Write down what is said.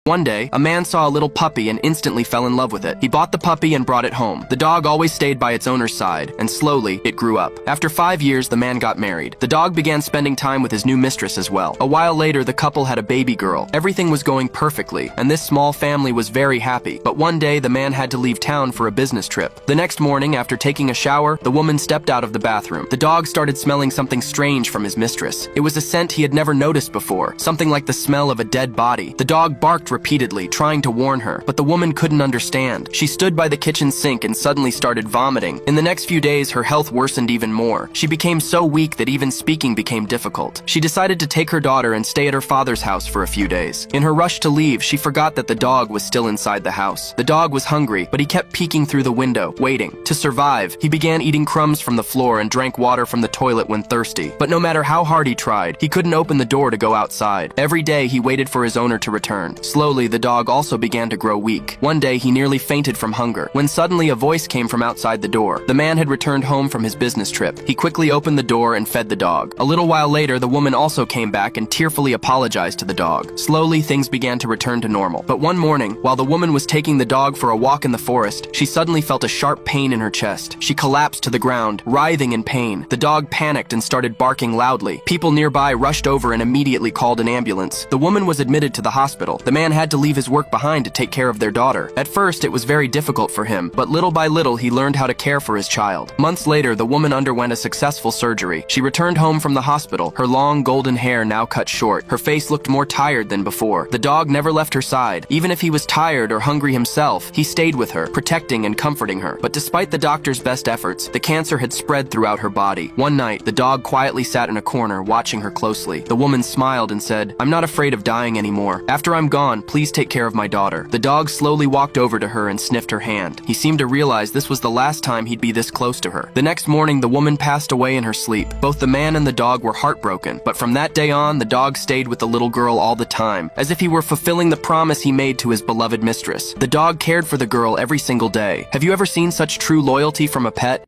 One day, a man saw a little puppy and instantly fell in love with it. He bought the puppy and brought it home. The dog always stayed by its owner's side, and slowly, it grew up. After 5 years, the man got married. The dog began spending time with his new mistress as well. A while later, the couple had a baby girl. Everything was going perfectly, and this small family was very happy. But one day, the man had to leave town for a business trip. The next morning, after taking a shower, the woman stepped out of the bathroom. The dog started smelling something strange from his mistress. It was a scent he had never noticed before, something like the smell of a dead body. The dog barked repeatedly, trying to warn her, but the woman couldn't understand. She stood by the kitchen sink and suddenly started vomiting. In the next few days, her health worsened even more. She became so weak that even speaking became difficult. She decided to take her daughter and stay at her father's house for a few days. In her rush to leave, she forgot that the dog was still inside the house. The dog was hungry, but he kept peeking through the window, waiting. To survive, he began eating crumbs from the floor and drank water from the toilet when thirsty. But no matter how hard he tried, he couldn't open the door to go outside. Every day, he waited for his owner to return. Slowly, the dog also began to grow weak. One day, he nearly fainted from hunger, when suddenly a voice came from outside the door. The man had returned home from his business trip. He quickly opened the door and fed the dog. A little while later, the woman also came back and tearfully apologized to the dog. Slowly, things began to return to normal. But one morning, while the woman was taking the dog for a walk in the forest, she suddenly felt a sharp pain in her chest. She collapsed to the ground, writhing in pain. The dog panicked and started barking loudly. People nearby rushed over and immediately called an ambulance. The woman was admitted to the hospital. The man had to leave his work behind to take care of their daughter. At first, it was very difficult for him, but little by little, he learned how to care for his child. Months later, the woman underwent a successful surgery. She returned home from the hospital, her long golden hair now cut short. Her face looked more tired than before. The dog never left her side. Even if he was tired or hungry himself, he stayed with her, protecting and comforting her. But despite the doctor's best efforts, the cancer had spread throughout her body. One night, the dog quietly sat in a corner, watching her closely. The woman smiled and said, "I'm not afraid of dying anymore. After I'm gone, please take care of my daughter." The dog slowly walked over to her and sniffed her hand. He seemed to realize this was the last time he'd be this close to her. The next morning, the woman passed away in her sleep. Both the man and the dog were heartbroken, but from that day on, the dog stayed with the little girl all the time, as if he were fulfilling the promise he made to his beloved mistress. The dog cared for the girl every single day. Have you ever seen such true loyalty from a pet?